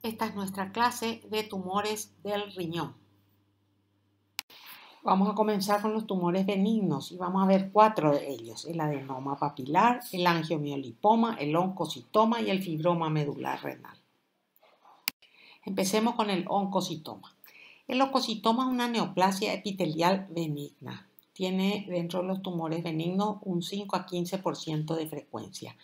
Esta es nuestra clase de tumores del riñón. Vamos a comenzar con los tumores benignos y vamos a ver 4 de ellos: el adenoma papilar, el angiomiolipoma, el oncocitoma y el fibroma medular renal. Empecemos con el oncocitoma. El oncocitoma es una neoplasia epitelial benigna. Tiene dentro de los tumores benignos un 5 a 15% de frecuencia.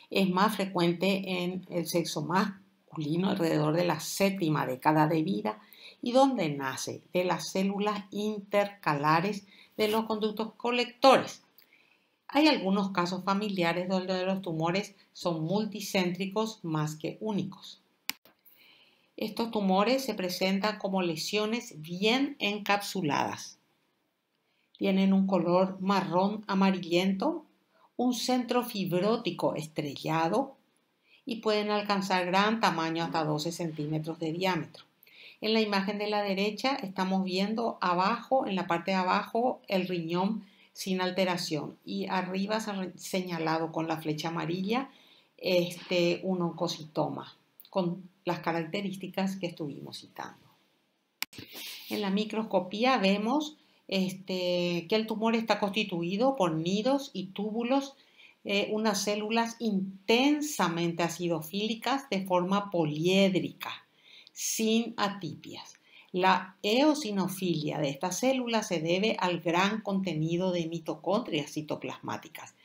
Es más frecuente en el sexo masculino alrededor de la 7ª década de vida y donde nace de las células intercalares de los conductos colectores. Hay algunos casos familiares donde los tumores son multicéntricos más que únicos. Estos tumores se presentan como lesiones bien encapsuladas. Tienen un color marrón amarillento, un centro fibrótico estrellado y pueden alcanzar gran tamaño hasta 12 centímetros de diámetro. En la imagen de la derecha estamos viendo abajo, en la parte de abajo, el riñón sin alteración y arriba señalado con la flecha amarilla un oncocitoma con las características que estuvimos citando. En la microscopía vemos que el tumor está constituido por nidos y túbulos, unas células intensamente acidofílicas de forma poliédrica, sin atipias. La eosinofilia de estas células se debe al gran contenido de mitocondrias citoplasmáticas.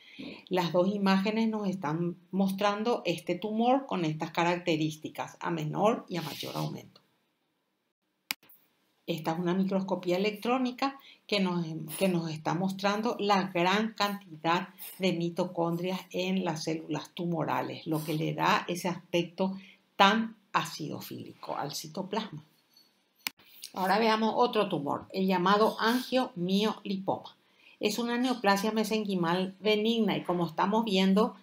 Las dos imágenes nos están mostrando este tumor con estas características a menor y a mayor aumento. Esta es una microscopía electrónica que nos está mostrando la gran cantidad de mitocondrias en las células tumorales, lo que le da ese aspecto tan acidofílico al citoplasma. Ahora veamos otro tumor, el llamado angiomiolipoma. Es una neoplasia mesenquimal benigna y como estamos viendo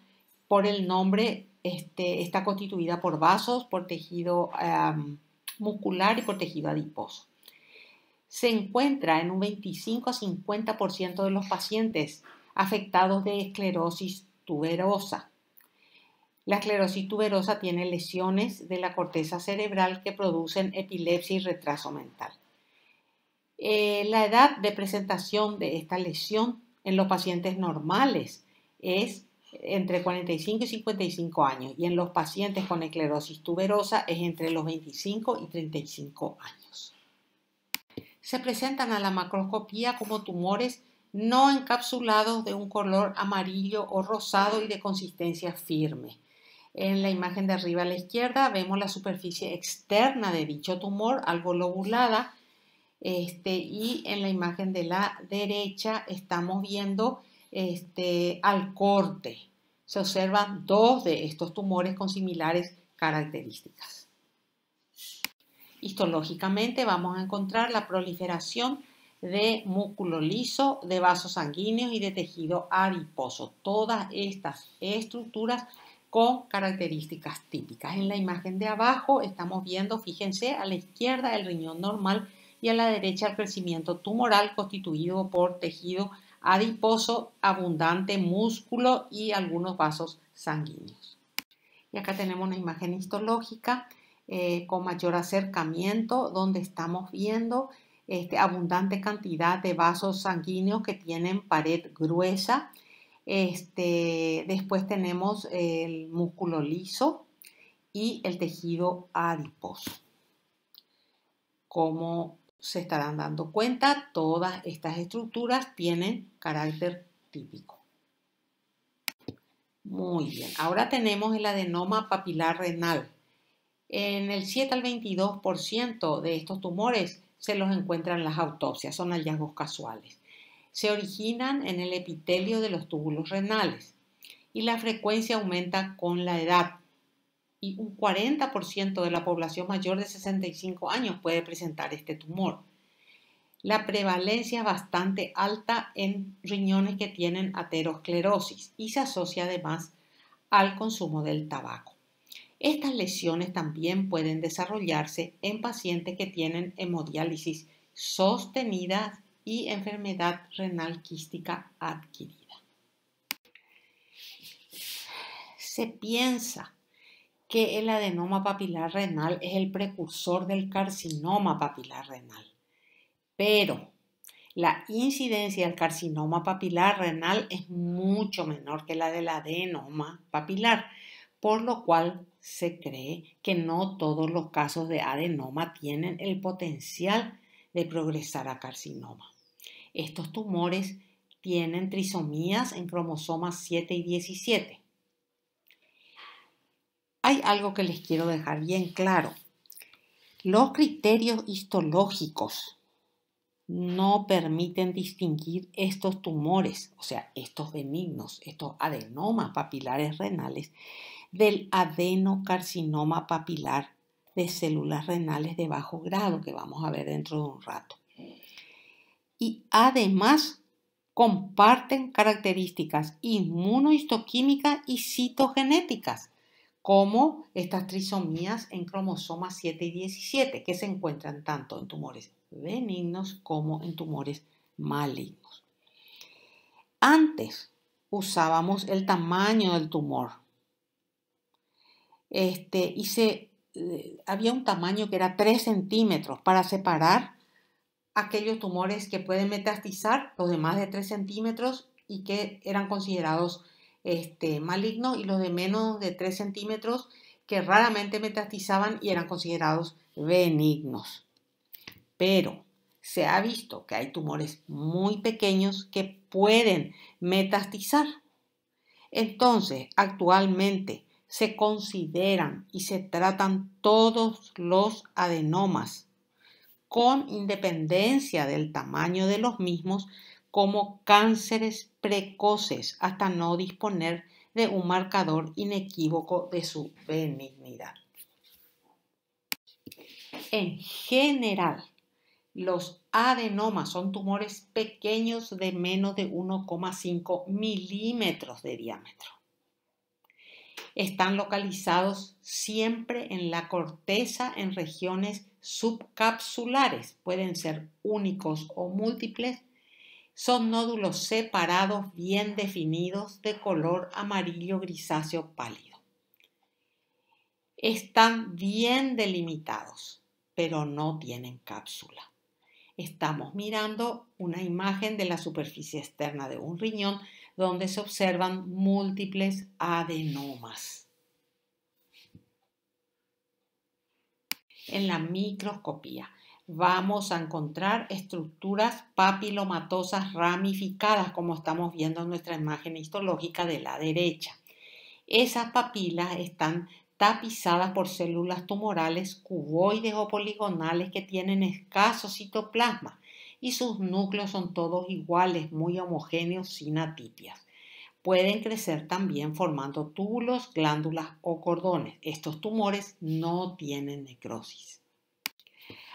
por el nombre, está constituida por vasos, por tejido muscular y por tejido adiposo. Se encuentra en un 25 a 50% de los pacientes afectados de esclerosis tuberosa. La esclerosis tuberosa tiene lesiones de la corteza cerebral que producen epilepsia y retraso mental. La edad de presentación de esta lesión en los pacientes normales es entre 45 y 55 años y en los pacientes con esclerosis tuberosa es entre los 25 y 35 años. Se presentan a la macroscopía como tumores no encapsulados de un color amarillo o rosado y de consistencia firme. En la imagen de arriba a la izquierda vemos la superficie externa de dicho tumor, algo lobulada, y en la imagen de la derecha estamos viendo al corte. Se observan 2 de estos tumores con similares características. Histológicamente vamos a encontrar la proliferación de músculo liso, de vasos sanguíneos y de tejido adiposo. Todas estas estructuras con características típicas. En la imagen de abajo estamos viendo, fíjense, a la izquierda el riñón normal y a la derecha el crecimiento tumoral constituido por tejido adiposo, abundante músculo y algunos vasos sanguíneos. Y acá tenemos una imagen histológica con mayor acercamiento donde estamos viendo abundante cantidad de vasos sanguíneos que tienen pared gruesa. Después tenemos el músculo liso y el tejido adiposo. Como se estarán dando cuenta, todas estas estructuras tienen carácter típico. Muy bien, ahora tenemos el adenoma papilar renal. En el 7 al 22% de estos tumores se los encuentran en las autopsias, son hallazgos casuales. Se originan en el epitelio de los túbulos renales y la frecuencia aumenta con la edad. Y un 40% de la población mayor de 65 años puede presentar este tumor. La prevalencia es bastante alta en riñones que tienen aterosclerosis y se asocia además al consumo del tabaco. Estas lesiones también pueden desarrollarse en pacientes que tienen hemodiálisis sostenida y enfermedad renal quística adquirida. Se piensa que el adenoma papilar renal es el precursor del carcinoma papilar renal. Pero la incidencia del carcinoma papilar renal es mucho menor que la del adenoma papilar, por lo cual se cree que no todos los casos de adenoma tienen el potencial de progresar a carcinoma. Estos tumores tienen trisomías en cromosomas 7 y 17. Hay algo que les quiero dejar bien claro. Los criterios histológicos no permiten distinguir estos tumores, o sea, estos benignos, estos adenomas papilares renales, del adenocarcinoma papilar de células renales de bajo grado, que vamos a ver dentro de un rato. Y además comparten características inmunohistoquímicas y citogenéticas, como estas trisomías en cromosomas 7 y 17, que se encuentran tanto en tumores benignos como en tumores malignos. Antes usábamos el tamaño del tumor había un tamaño que era 3 centímetros para separar aquellos tumores que pueden metastizar, los de más de 3 centímetros y que eran considerados malignos, y los de menos de 3 centímetros que raramente metastizaban y eran considerados benignos. Pero se ha visto que hay tumores muy pequeños que pueden metastizar. Entonces, actualmente se consideran y se tratan todos los adenomas, con independencia del tamaño de los mismos, como cánceres precoces hasta no disponer de un marcador inequívoco de su benignidad. En general, los adenomas son tumores pequeños de menos de 1,5 milímetros de diámetro. Están localizados siempre en la corteza en regiones subcapsulares, pueden ser únicos o múltiples. Son nódulos separados, bien definidos, de color amarillo grisáceo pálido. Están bien delimitados, pero no tienen cápsula. Estamos mirando una imagen de la superficie externa de un riñón donde se observan múltiples adenomas. En la microscopía vamos a encontrar estructuras papilomatosas ramificadas, como estamos viendo en nuestra imagen histológica de la derecha. Esas papilas están tapizadas por células tumorales cuboides o poligonales que tienen escaso citoplasma y sus núcleos son todos iguales, muy homogéneos, sin atipias. Pueden crecer también formando túbulos, glándulas o cordones. Estos tumores no tienen necrosis.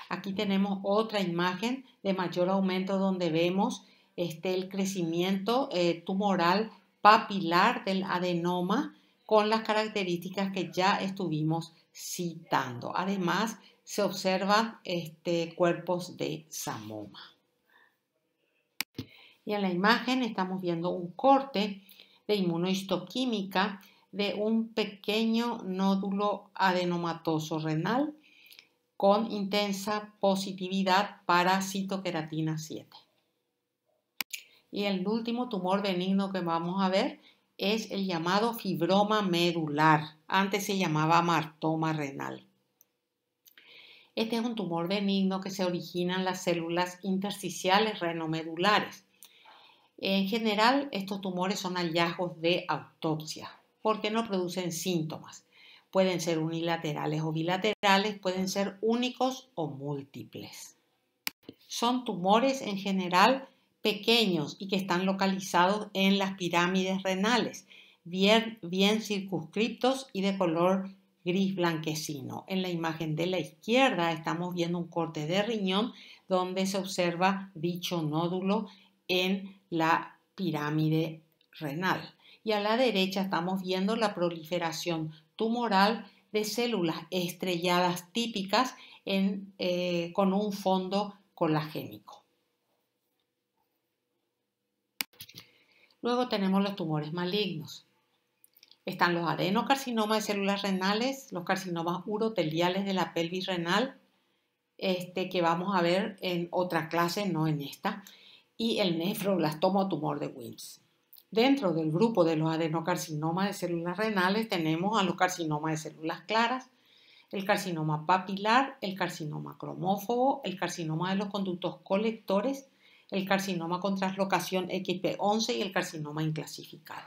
Aquí tenemos otra imagen de mayor aumento donde vemos el crecimiento tumoral papilar del adenoma con las características que ya estuvimos citando. Además, se observan cuerpos de samoma. Y en la imagen estamos viendo un corte de inmunohistoquímica de un pequeño nódulo adenomatoso renal con intensa positividad para citoqueratina 7. Y el último tumor benigno que vamos a ver es el llamado fibroma medular. Antes se llamaba amartoma renal. Este es un tumor benigno que se origina en las células intersticiales renomedulares. En general, estos tumores son hallazgos de autopsia porque no producen síntomas. Pueden ser unilaterales o bilaterales, pueden ser únicos o múltiples. Son tumores en general pequeños y que están localizados en las pirámides renales, bien circunscriptos y de color gris blanquecino. En la imagen de la izquierda estamos viendo un corte de riñón donde se observa dicho nódulo en la pirámide renal. Y a la derecha estamos viendo la proliferación tumoral de células estrelladas típicas con un fondo colagénico. Luego tenemos los tumores malignos. Están los adenocarcinomas de células renales, los carcinomas uroteliales de la pelvis renal, que vamos a ver en otra clase, no en esta, y el nefroblastoma o tumor de Wilms. Dentro del grupo de los adenocarcinomas de células renales tenemos a los carcinomas de células claras, el carcinoma papilar, el carcinoma cromófobo, el carcinoma de los conductos colectores, el carcinoma con translocación XP11 y el carcinoma inclasificado.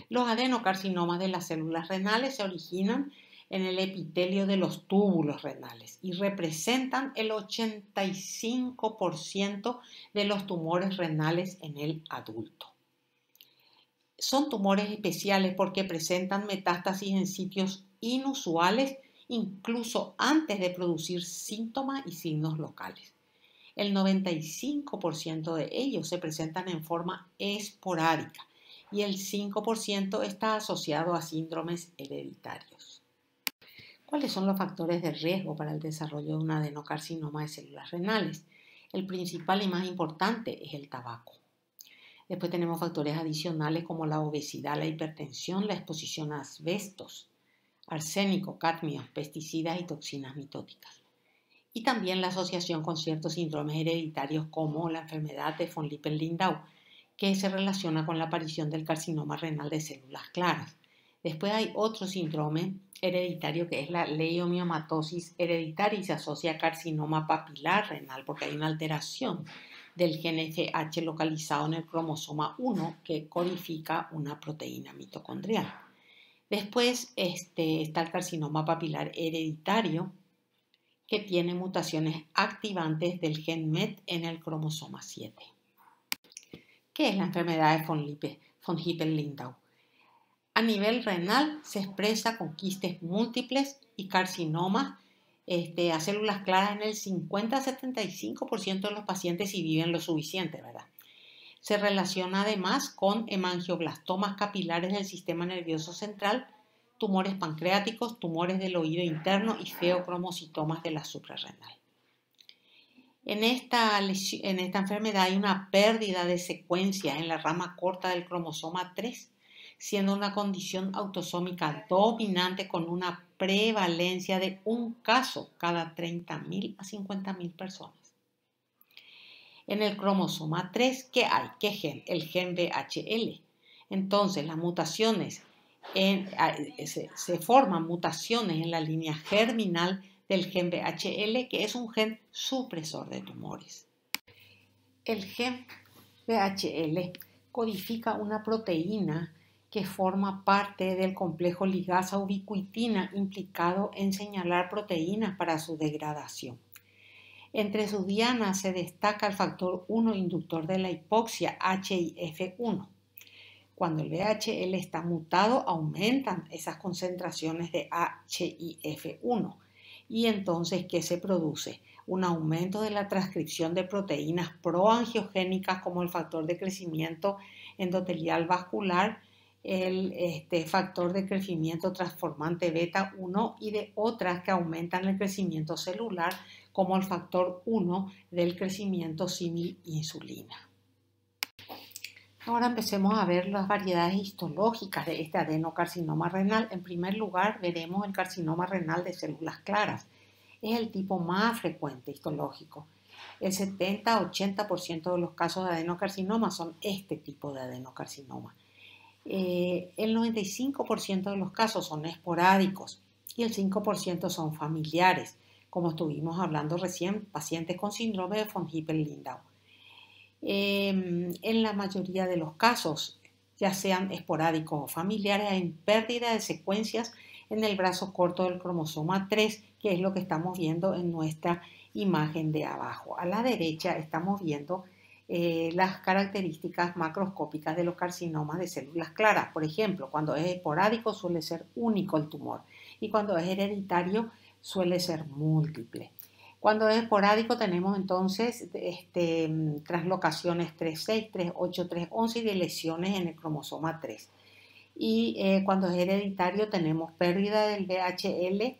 Los adenocarcinomas de las células renales se originan en el epitelio de los túbulos renales y representan el 85% de los tumores renales en el adulto. Son tumores especiales porque presentan metástasis en sitios inusuales incluso antes de producir síntomas y signos locales. El 95% de ellos se presentan en forma esporádica y el 5% está asociado a síndromes hereditarios. ¿Cuáles son los factores de riesgo para el desarrollo de un adenocarcinoma de células renales? El principal y más importante es el tabaco. Después tenemos factores adicionales como la obesidad, la hipertensión, la exposición a asbestos, arsénico, cadmio, pesticidas y toxinas mitóticas. Y también la asociación con ciertos síndromes hereditarios como la enfermedad de von Lippel-Lindau, que se relaciona con la aparición del carcinoma renal de células claras. Después hay otro síndrome hereditario que es la leiomiomatosis hereditaria y se asocia a carcinoma papilar renal porque hay una alteración del gen FH localizado en el cromosoma 1 que codifica una proteína mitocondrial. Después está el carcinoma papilar hereditario que tiene mutaciones activantes del gen MET en el cromosoma 7. ¿Qué es la enfermedad de von Hippel-Lindau? A nivel renal se expresa con quistes múltiples y carcinomas a células claras en el 50-75% de los pacientes si viven lo suficiente, ¿verdad? Se relaciona además con hemangioblastomas capilares del sistema nervioso central, tumores pancreáticos, tumores del oído interno y feocromocitomas de la suprarrenal. En esta enfermedad hay una pérdida de secuencia en la rama corta del cromosoma 3, siendo una condición autosómica dominante con una prevalencia de un caso cada 30.000 a 50.000 personas. En el cromosoma 3, ¿qué hay? ¿Qué gen? El gen VHL. Entonces, las mutaciones se forman mutaciones en la línea germinal del gen VHL, que es un gen supresor de tumores. El gen VHL codifica una proteína que forma parte del complejo ligasa ubiquitina implicado en señalar proteínas para su degradación. Entre sus dianas se destaca el factor 1 inductor de la hipoxia, HIF1. Cuando el VHL está mutado, aumentan esas concentraciones de HIF1. Y entonces, ¿qué se produce? Un aumento de la transcripción de proteínas proangiogénicas como el factor de crecimiento endotelial vascular, el factor de crecimiento transformante beta 1 y de otras que aumentan el crecimiento celular como el factor 1 del crecimiento símil insulina. Ahora empecemos a ver las variedades histológicas de este adenocarcinoma renal. En primer lugar, veremos el carcinoma renal de células claras. Es el tipo más frecuente histológico. El 70-80% de los casos de adenocarcinoma son este tipo de adenocarcinoma. El 95% de los casos son esporádicos y el 5% son familiares, como estuvimos hablando recién, pacientes con síndrome de von Hippel-Lindau. En la mayoría de los casos, ya sean esporádicos o familiares, hay pérdida de secuencias en el brazo corto del cromosoma 3, que es lo que estamos viendo en nuestra imagen de abajo. A la derecha estamos viendo las características macroscópicas de los carcinomas de células claras. Por ejemplo, cuando es esporádico suele ser único el tumor y cuando es hereditario suele ser múltiple. Cuando es esporádico tenemos entonces translocaciones 3,6, 3,8, 3,11 y de lesiones en el cromosoma 3. Y cuando es hereditario tenemos pérdida del VHL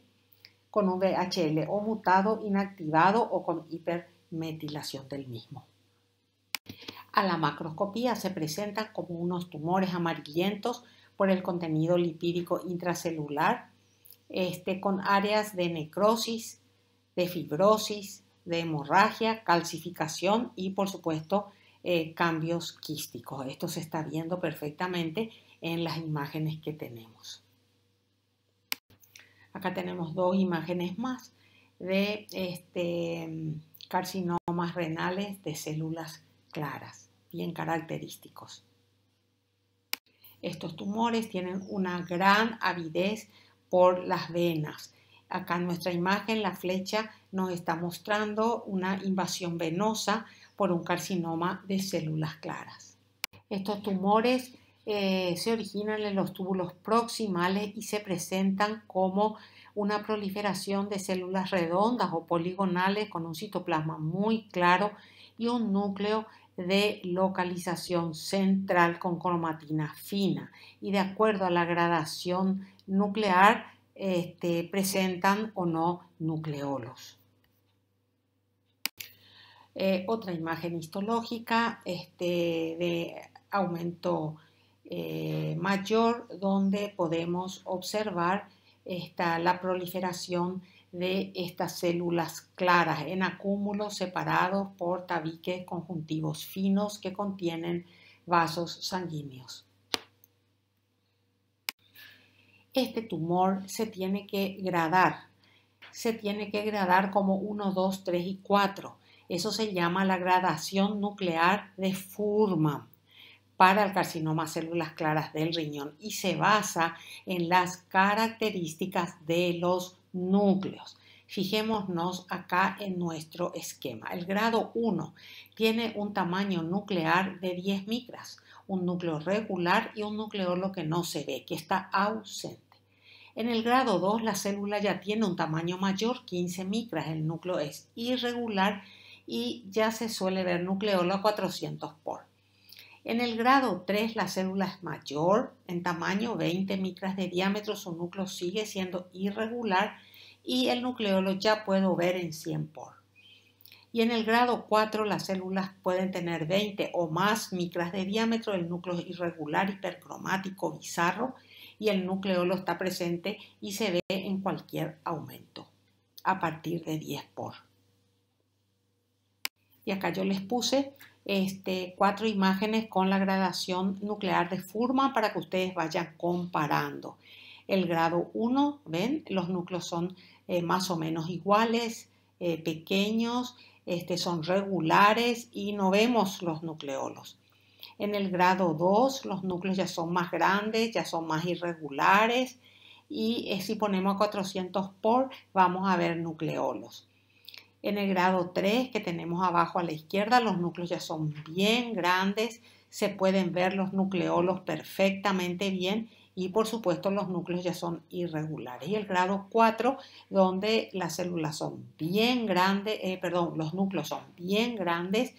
con un VHL o mutado, inactivado o con hipermetilación del mismo. A la macroscopía se presentan como unos tumores amarillentos por el contenido lipídico intracelular, con áreas de necrosis, de fibrosis, de hemorragia, calcificación y por supuesto cambios quísticos. Esto se está viendo perfectamente en las imágenes que tenemos. Acá tenemos dos imágenes más de carcinomas renales de células claras, bien característicos. Estos tumores tienen una gran avidez por las venas. Acá en nuestra imagen la flecha nos está mostrando una invasión venosa por un carcinoma de células claras. Estos tumores se originan en los túbulos proximales y se presentan como una proliferación de células redondas o poligonales con un citoplasma muy claro y un núcleo de localización central con cromatina fina, y de acuerdo a la gradación nuclear presentan o no nucleolos. Otra imagen histológica de aumento mayor, donde podemos observar la proliferación de estas células claras en acúmulos separados por tabiques conjuntivos finos que contienen vasos sanguíneos. Este tumor se tiene que gradar como 1, 2, 3 y 4. Eso se llama la gradación nuclear de Fuhrman para el carcinoma células claras del riñón y se basa en las características de los núcleos. Fijémonos acá en nuestro esquema. El grado 1 tiene un tamaño nuclear de 10 micras, un núcleo regular y un nucleolo que no se ve, que está ausente. En el grado 2 la célula ya tiene un tamaño mayor, 15 micras, el núcleo es irregular y ya se suele ver nucleolo a 400 por. En el grado 3 la célula es mayor en tamaño, 20 micras de diámetro, su núcleo sigue siendo irregular y el nucleolo ya puedo ver en 100 por. Y en el grado 4 las células pueden tener 20 o más micras de diámetro, el núcleo es irregular, hipercromático, bizarro y el nucleolo está presente y se ve en cualquier aumento a partir de 10 por. Y acá yo les puse 4 imágenes con la gradación nuclear de Fuhrman para que ustedes vayan comparando. El grado 1, ven, los núcleos son más o menos iguales, pequeños, son regulares y no vemos los nucleolos. En el grado 2 los núcleos ya son más grandes, ya son más irregulares y si ponemos 400 por vamos a ver nucleolos. En el grado 3 que tenemos abajo a la izquierda los núcleos ya son bien grandes, se pueden ver los nucleolos perfectamente bien y por supuesto los núcleos ya son irregulares. Y el grado 4 donde las células son bien grandes, los núcleos son bien grandes,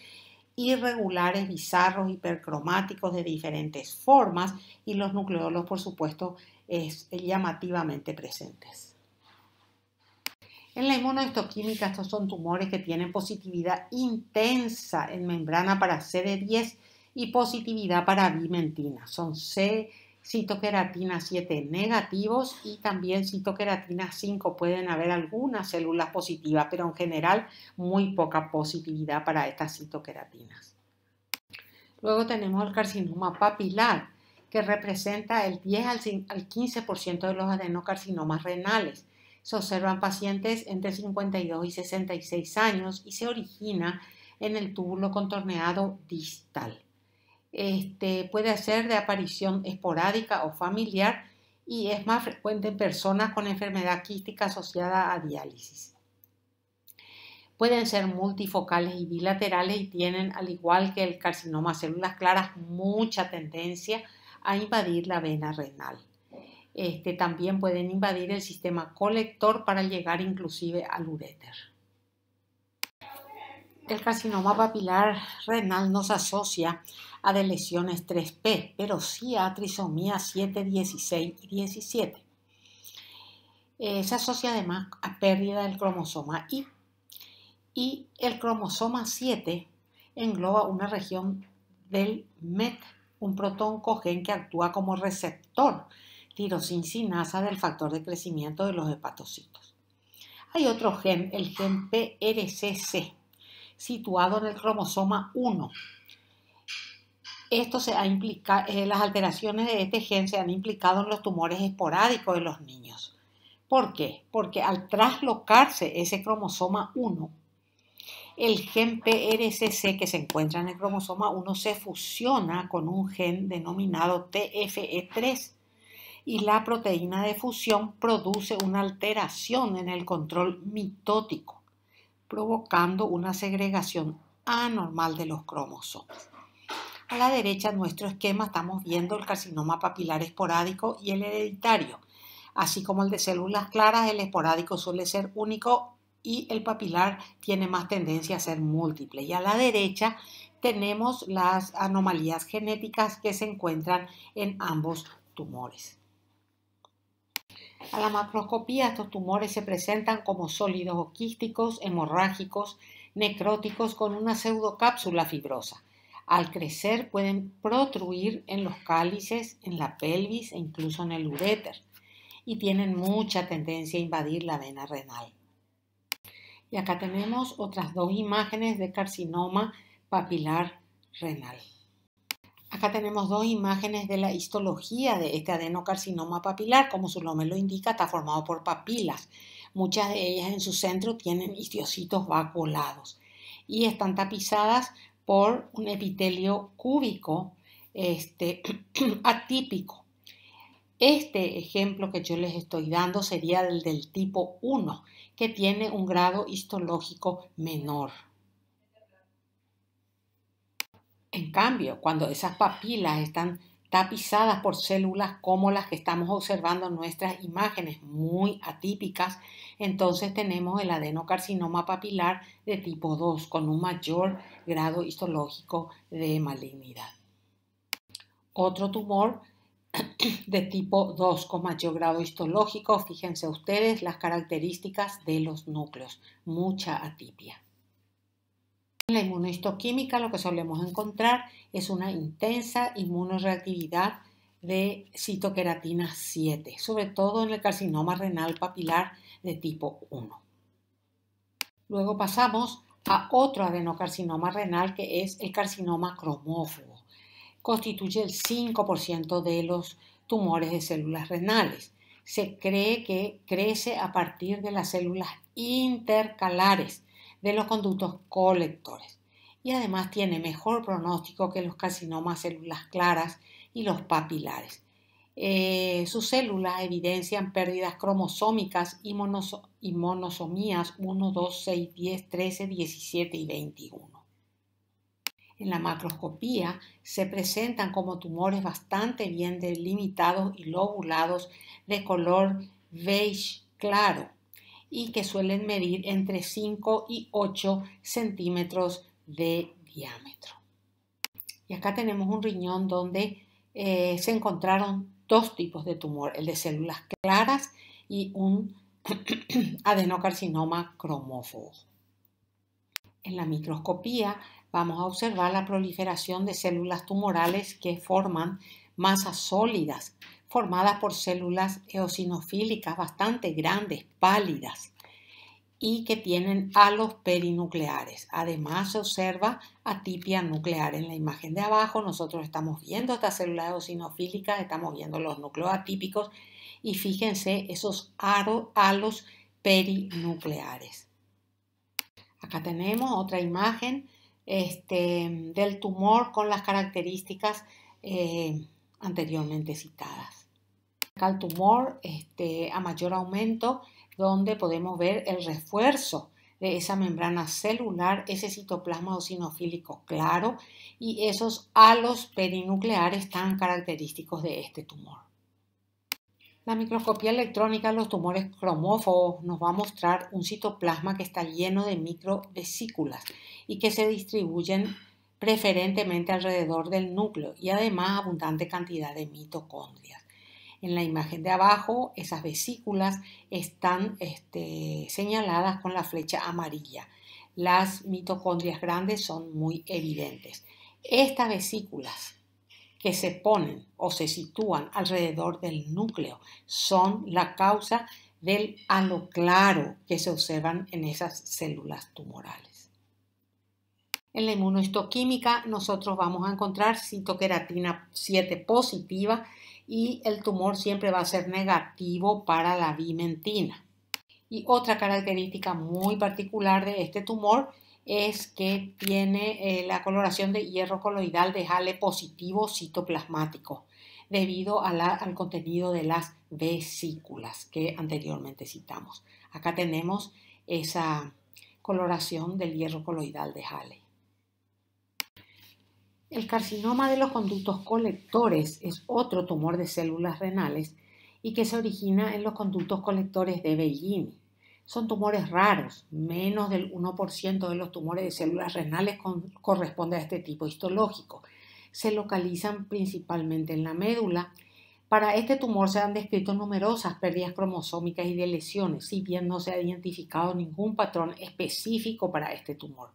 irregulares, bizarros, hipercromáticos de diferentes formas y los nucleolos por supuesto llamativamente presentes. En la inmunohistoquímica estos son tumores que tienen positividad intensa en membrana para CD10 y positividad para vimentina. Son citoqueratina 7 negativos y también citoqueratina 5. Pueden haber algunas células positivas, pero en general muy poca positividad para estas citoqueratinas. Luego tenemos el carcinoma papilar, que representa el 10 al 15% de los adenocarcinomas renales. Se observan pacientes entre 52 y 66 años y se origina en el túbulo contorneado distal. Puede ser de aparición esporádica o familiar y es más frecuente en personas con enfermedad quística asociada a diálisis. Pueden ser multifocales y bilaterales y tienen, al igual que el carcinoma células claras, mucha tendencia a invadir la vena renal. También pueden invadir el sistema colector para llegar inclusive al uréter. El carcinoma papilar renal no se asocia a de lesiones 3P, pero sí a trisomía 7, 16 y 17. Se asocia además a pérdida del cromosoma Y. Y el cromosoma 7 engloba una región del MET, un protooncogen que actúa como receptor tirosincinasa del factor de crecimiento de los hepatocitos. Hay otro gen, el gen PRCC, situado en el cromosoma 1. Las alteraciones de este gen se han implicado en los tumores esporádicos de los niños. ¿Por qué? Porque al traslocarse ese cromosoma 1, el gen PRCC que se encuentra en el cromosoma 1 se fusiona con un gen denominado TFE3 y la proteína de fusión produce una alteración en el control mitótico, provocando una segregación anormal de los cromosomas. A la derecha en nuestro esquema estamos viendo el carcinoma papilar esporádico y el hereditario. Así como el de células claras, el esporádico suele ser único y el papilar tiene más tendencia a ser múltiple. Y a la derecha tenemos las anomalías genéticas que se encuentran en ambos tumores. A la macroscopía, estos tumores se presentan como sólidos o quísticos, hemorrágicos, necróticos con una pseudocápsula fibrosa. Al crecer pueden protruir en los cálices, en la pelvis e incluso en el uréter y tienen mucha tendencia a invadir la vena renal. Y acá tenemos otras dos imágenes de carcinoma papilar renal. Acá tenemos dos imágenes de la histología de este adenocarcinoma papilar. Como su nombre lo indica, está formado por papilas. Muchas de ellas en su centro tienen histocitos vacuolados y están tapizadas por un epitelio cúbico atípico. Este ejemplo que yo les estoy dando sería el del tipo 1, que tiene un grado histológico menor. En cambio, cuando esas papilas están tapizadas por células como las que estamos observando en nuestras imágenes, muy atípicas, entonces tenemos el adenocarcinoma papilar de tipo 2 con un mayor grado histológico de malignidad. Otro tumor de tipo 2 con mayor grado histológico, fíjense ustedes las características de los núcleos, mucha atipia. En la inmunohistoquímica lo que solemos encontrar es una intensa inmunoreactividad de citoqueratina 7, sobre todo en el carcinoma renal papilar de tipo 1. Luego pasamos a otro adenocarcinoma renal que es el carcinoma cromófobo. Constituye el 5% de los tumores de células renales. Se cree que crece a partir de las células intercalares de los conductos colectores y además tiene mejor pronóstico que los carcinomas células claras y los papilares. Sus células evidencian pérdidas cromosómicas y monosomías 1, 2, 6, 10, 13, 17 y 21. En la macroscopía se presentan como tumores bastante bien delimitados y lobulados de color beige claro y que suelen medir entre 5 y 8 centímetros de diámetro. Y acá tenemos un riñón donde se encontraron dos tipos de tumor, el de células claras y un adenocarcinoma cromófobo. En la microscopía vamos a observar la proliferación de células tumorales que forman masas sólidas, formadas por células eosinofílicas bastante grandes, pálidas, y que tienen halos perinucleares. Además se observa atipia nuclear. En la imagen de abajo nosotros estamos viendo estas células eosinofílicas, estamos viendo los núcleos atípicos y fíjense esos halos perinucleares. Acá tenemos otra imagen del tumor con las características anteriormente citadas. Acá el tumor a mayor aumento, donde podemos ver el refuerzo de esa membrana celular, ese citoplasma eosinofílico claro y esos halos perinucleares tan característicos de este tumor. La microscopía electrónica de los tumores cromófobos nos va a mostrar un citoplasma que está lleno de microvesículas y que se distribuyen preferentemente alrededor del núcleo y además abundante cantidad de mitocondrias. En la imagen de abajo, esas vesículas están señaladas con la flecha amarilla. Las mitocondrias grandes son muy evidentes. Estas vesículas que se ponen o se sitúan alrededor del núcleo son la causa del halo claro que se observan en esas células tumorales. En la inmunohistoquímica nosotros vamos a encontrar citoqueratina 7 positiva y el tumor siempre va a ser negativo para la vimentina. Y otra característica muy particular de este tumor es que tiene la coloración de hierro coloidal de Hale positivo citoplasmático debido al contenido de las vesículas que anteriormente citamos. Acá tenemos esa coloración del hierro coloidal de Hale. El carcinoma de los conductos colectores es otro tumor de células renales y que se origina en los conductos colectores de Bellini. Son tumores raros, menos del 1% de los tumores de células renales corresponde a este tipo histológico. Se localizan principalmente en la médula. Para este tumor se han descrito numerosas pérdidas cromosómicas y de lesiones, si bien no se ha identificado ningún patrón específico para este tumor.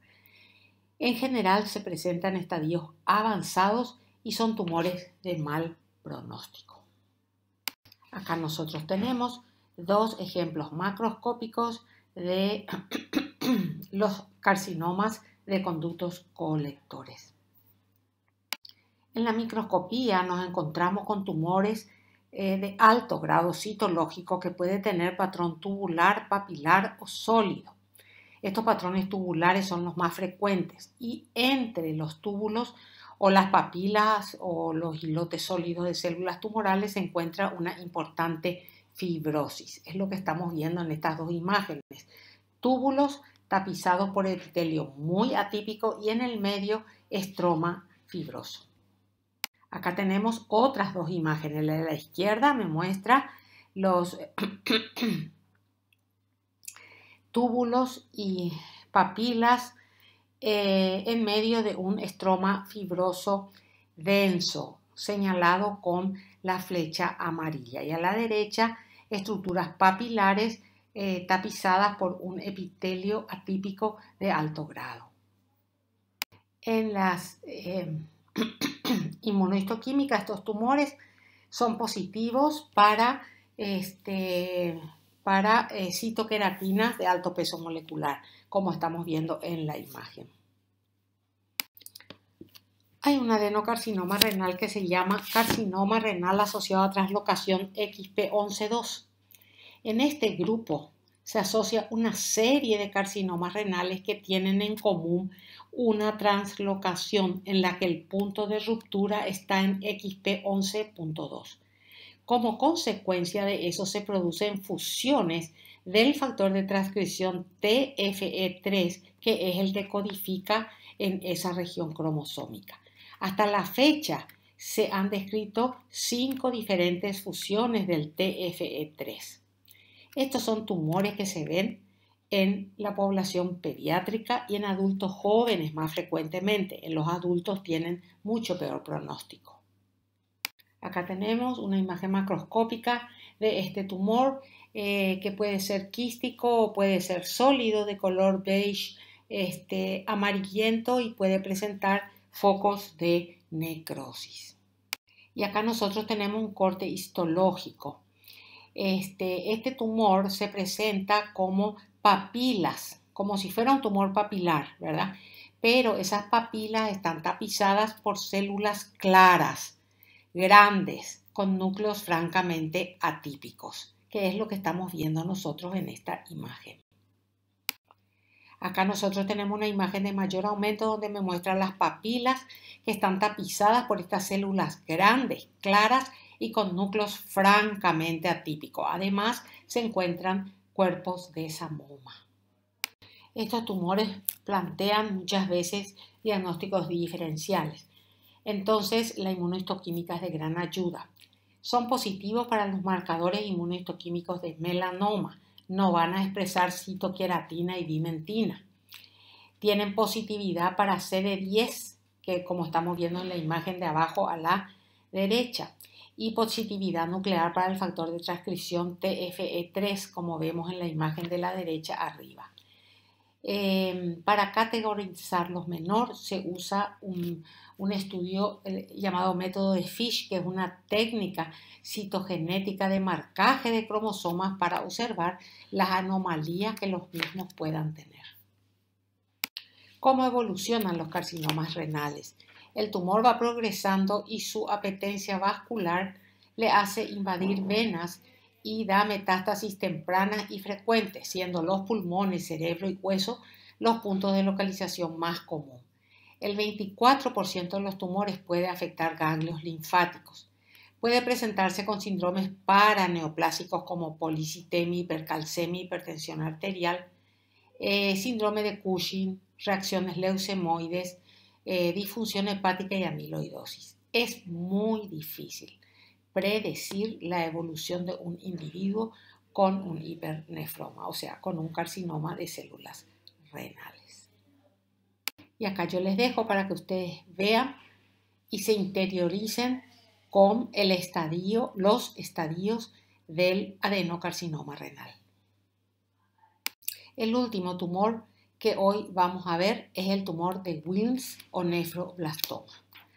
En general se presentan en estadios avanzados y son tumores de mal pronóstico. Acá nosotros tenemos dos ejemplos macroscópicos de los carcinomas de conductos colectores. En la microscopía nos encontramos con tumores de alto grado citológico que puede tener patrón tubular, papilar o sólido. Estos patrones tubulares son los más frecuentes y entre los túbulos o las papilas o los islotes sólidos de células tumorales se encuentra una importante fibrosis. Es lo que estamos viendo en estas dos imágenes. Túbulos tapizados por epitelio muy atípico y en el medio estroma fibroso. Acá tenemos otras dos imágenes. La de la izquierda me muestra los túbulos y papilas en medio de un estroma fibroso denso, señalado con la flecha amarilla. Y a la derecha, estructuras papilares tapizadas por un epitelio atípico de alto grado. En las inmunohistoquímicas, estos tumores son positivos para citoqueratinas de alto peso molecular, como estamos viendo en la imagen. Hay un adenocarcinoma renal que se llama carcinoma renal asociado a translocación XP11-2. En este grupo se asocia una serie de carcinomas renales que tienen en común una translocación en la que el punto de ruptura está en XP11.2. Como consecuencia de eso se producen fusiones del factor de transcripción TFE3, que es el que codifica en esa región cromosómica. Hasta la fecha se han descrito 5 diferentes fusiones del TFE3. Estos son tumores que se ven en la población pediátrica y en adultos jóvenes más frecuentemente. En los adultos tienen mucho peor pronóstico. Acá tenemos una imagen macroscópica de este tumor que puede ser quístico o puede ser sólido de color beige amarillento y puede presentar focos de necrosis. Y acá nosotros tenemos un corte histológico. Este tumor se presenta como papilas, como si fuera un tumor papilar, ¿verdad? Pero esas papilas están tapizadas por células claras, grandes, con núcleos francamente atípicos, que es lo que estamos viendo nosotros en esta imagen. Acá nosotros tenemos una imagen de mayor aumento donde me muestran las papilas que están tapizadas por estas células grandes, claras y con núcleos francamente atípicos. Además, se encuentran cuerpos de samoma. Estos tumores plantean muchas veces diagnósticos diferenciales. Entonces, la inmunohistoquímica es de gran ayuda. Son positivos para los marcadores inmunohistoquímicos de melanoma. No van a expresar citoqueratina y vimentina. Tienen positividad para CD10, que como estamos viendo en la imagen de abajo a la derecha, y positividad nuclear para el factor de transcripción TFE3, como vemos en la imagen de la derecha arriba. Para categorizarlos menor se usa un estudio llamado método de Fish, que es una técnica citogenética de marcaje de cromosomas para observar las anomalías que los mismos puedan tener. ¿Cómo evolucionan los carcinomas renales? El tumor va progresando y su apetencia vascular le hace invadir venas y da metástasis tempranas y frecuentes, siendo los pulmones, cerebro y hueso los puntos de localización más común. El 24% de los tumores puede afectar ganglios linfáticos. Puede presentarse con síndromes paraneoplásicos como policitemia, hipercalcemia, hipertensión arterial, síndrome de Cushing, reacciones leucemoides, disfunción hepática y amiloidosis. Es muy difícil predecir la evolución de un individuo con un hipernefroma, o sea, con un carcinoma de células renales. Y acá yo les dejo para que ustedes vean y se interioricen con los estadios del adenocarcinoma renal. El último tumor que hoy vamos a ver es el tumor de Wilms o nefroblastoma.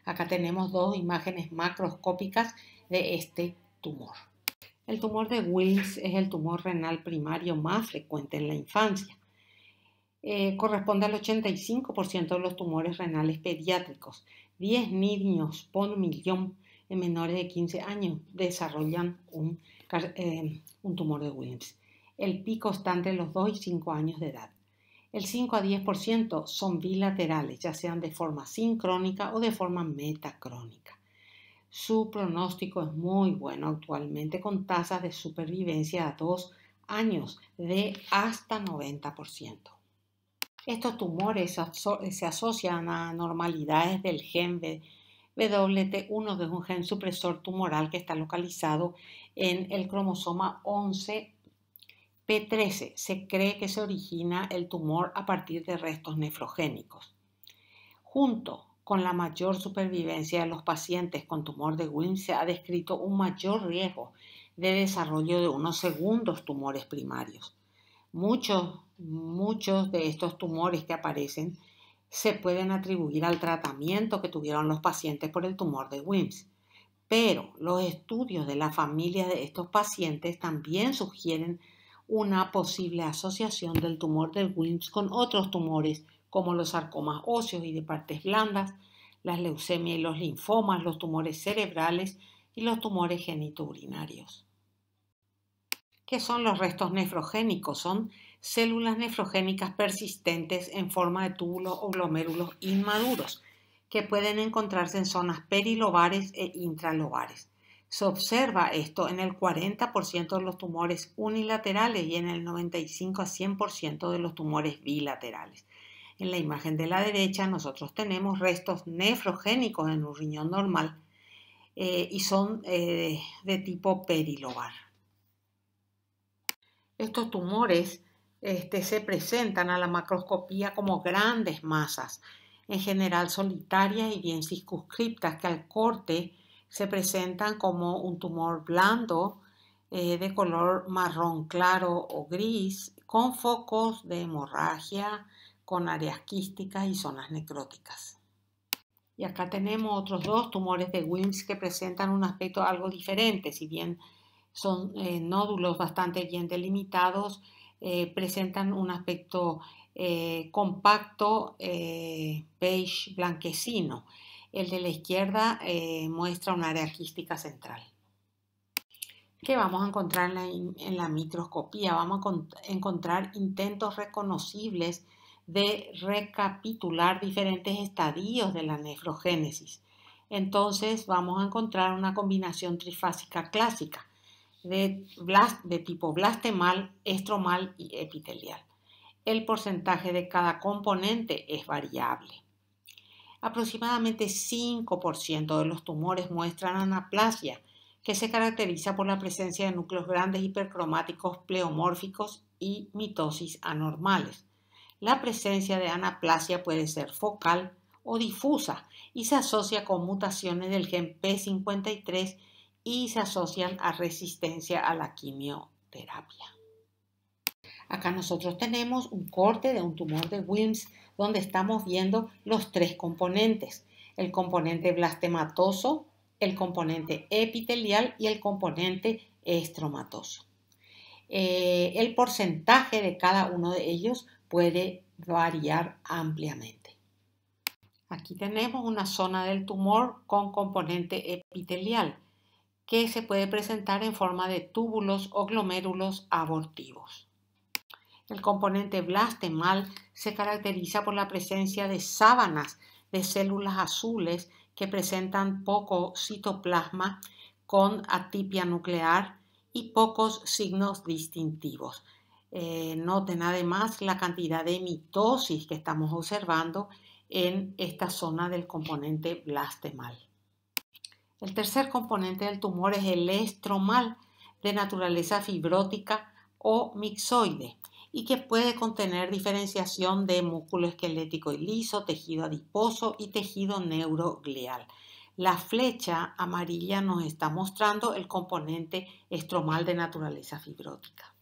Acá tenemos dos imágenes macroscópicas de este tumor. El tumor de Wilms es el tumor renal primario más frecuente en la infancia. Corresponde al 85% de los tumores renales pediátricos. 10 niños por millón en menores de 15 años desarrollan un tumor de Wilms. El pico está entre los 2 y 5 años de edad. El 5 a 10% son bilaterales, ya sean de forma sincrónica o de forma metacrónica. Su pronóstico es muy bueno actualmente, con tasas de supervivencia a 2 años de hasta 90%. Estos tumores se asocian a anormalidades del gen WT1, que es un gen supresor tumoral que está localizado en el cromosoma 11p13. Se cree que se origina el tumor a partir de restos nefrogénicos. Junto con la mayor supervivencia de los pacientes con tumor de Wilms, se ha descrito un mayor riesgo de desarrollo de unos segundos tumores primarios. Muchos de estos tumores que aparecen se pueden atribuir al tratamiento que tuvieron los pacientes por el tumor de Wilms. Pero los estudios de la familia de estos pacientes también sugieren una posible asociación del tumor de Wilms con otros tumores como los sarcomas óseos y de partes blandas, las leucemias y los linfomas, los tumores cerebrales y los tumores genitourinarios. ¿Qué son los restos nefrogénicos? Son células nefrogénicas persistentes en forma de túbulos o glomérulos inmaduros que pueden encontrarse en zonas perilobares e intralobares. Se observa esto en el 40% de los tumores unilaterales y en el 95 a 100% de los tumores bilaterales. En la imagen de la derecha nosotros tenemos restos nefrogénicos en un riñón normal y son de tipo perilobar. Estos tumores se presentan a la macroscopía como grandes masas, en general solitarias y bien circunscriptas, que al corte se presentan como un tumor blando de color marrón claro o gris, con focos de hemorragia, con áreas quísticas y zonas necróticas. Y acá tenemos otros dos tumores de Wilms que presentan un aspecto algo diferente, si bien son nódulos bastante bien delimitados, presentan un aspecto compacto, beige blanquecino. El de la izquierda muestra un área quística central. ¿Qué vamos a encontrar en la microscopía? Vamos a encontrar intentos reconocibles de recapitular diferentes estadios de la nefrogénesis. Entonces vamos a encontrar una combinación trifásica clásica de tipo blastemal, estromal y epitelial. El porcentaje de cada componente es variable. Aproximadamente 5% de los tumores muestran anaplasia, que se caracteriza por la presencia de núcleos grandes hipercromáticos pleomórficos y mitosis anormales. La presencia de anaplasia puede ser focal o difusa y se asocia con mutaciones del gen P53 y se asocian a resistencia a la quimioterapia. Acá nosotros tenemos un corte de un tumor de Wilms donde estamos viendo los tres componentes, el componente blastematoso, el componente epitelial y el componente estromatoso. El porcentaje de cada uno de ellos puede variar ampliamente. Aquí tenemos una zona del tumor con componente epitelial que se puede presentar en forma de túbulos o glomérulos abortivos. El componente blastemal se caracteriza por la presencia de sábanas de células azules que presentan poco citoplasma con atipia nuclear y pocos signos distintivos. Noten además la cantidad de mitosis que estamos observando en esta zona del componente blastemal. El tercer componente del tumor es el estromal, de naturaleza fibrótica o mixoide, y que puede contener diferenciación de músculo esquelético y liso, tejido adiposo y tejido neuroglial. La flecha amarilla nos está mostrando el componente estromal de naturaleza fibrótica.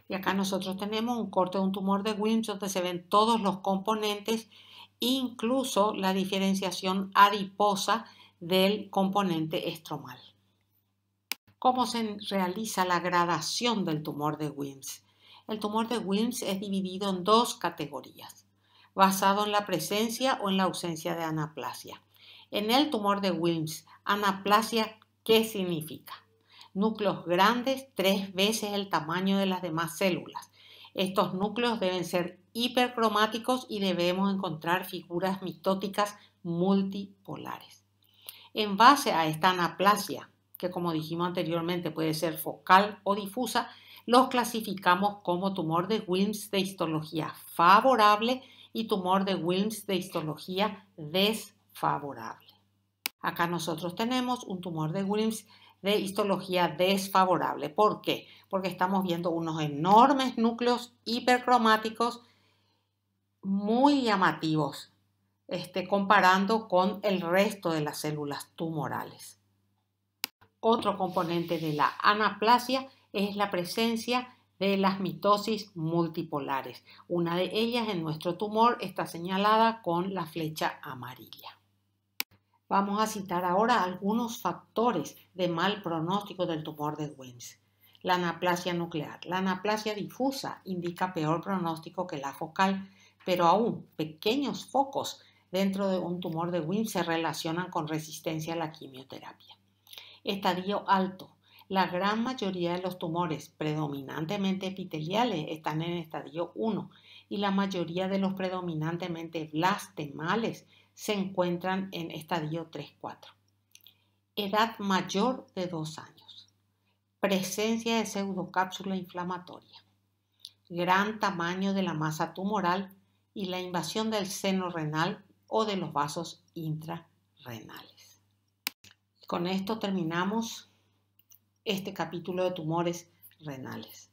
Y acá nosotros tenemos un corte de un tumor de Wilms donde se ven todos los componentes, incluso la diferenciación adiposa del componente estromal. ¿Cómo se realiza la gradación del tumor de Wilms? El tumor de Wilms es dividido en dos categorías, basado en la presencia o en la ausencia de anaplasia. En el tumor de Wilms, anaplasia, ¿qué significa? Núcleos grandes, 3 veces el tamaño de las demás células. Estos núcleos deben ser hipercromáticos y debemos encontrar figuras mitóticas multipolares. En base a esta anaplasia, que como dijimos anteriormente puede ser focal o difusa, los clasificamos como tumor de Wilms de histología favorable y tumor de Wilms de histología desfavorable. Acá nosotros tenemos un tumor de Wilms de histología desfavorable. ¿Por qué? Porque estamos viendo unos enormes núcleos hipercromáticos muy llamativos, comparando con el resto de las células tumorales. Otro componente de la anaplasia es la presencia de las mitosis multipolares. Una de ellas en nuestro tumor está señalada con la flecha amarilla. Vamos a citar ahora algunos factores de mal pronóstico del tumor de Wilms. La anaplasia nuclear. La anaplasia difusa indica peor pronóstico que la focal, pero aún pequeños focos dentro de un tumor de Wilms se relacionan con resistencia a la quimioterapia. Estadio alto. La gran mayoría de los tumores predominantemente epiteliales están en estadio 1 y la mayoría de los predominantemente blastemales se encuentran en estadio 3-4. Edad mayor de 2 años. Presencia de pseudocápsula inflamatoria. Gran tamaño de la masa tumoral y la invasión del seno renal o de los vasos intrarrenales. Con esto terminamos este capítulo de tumores renales.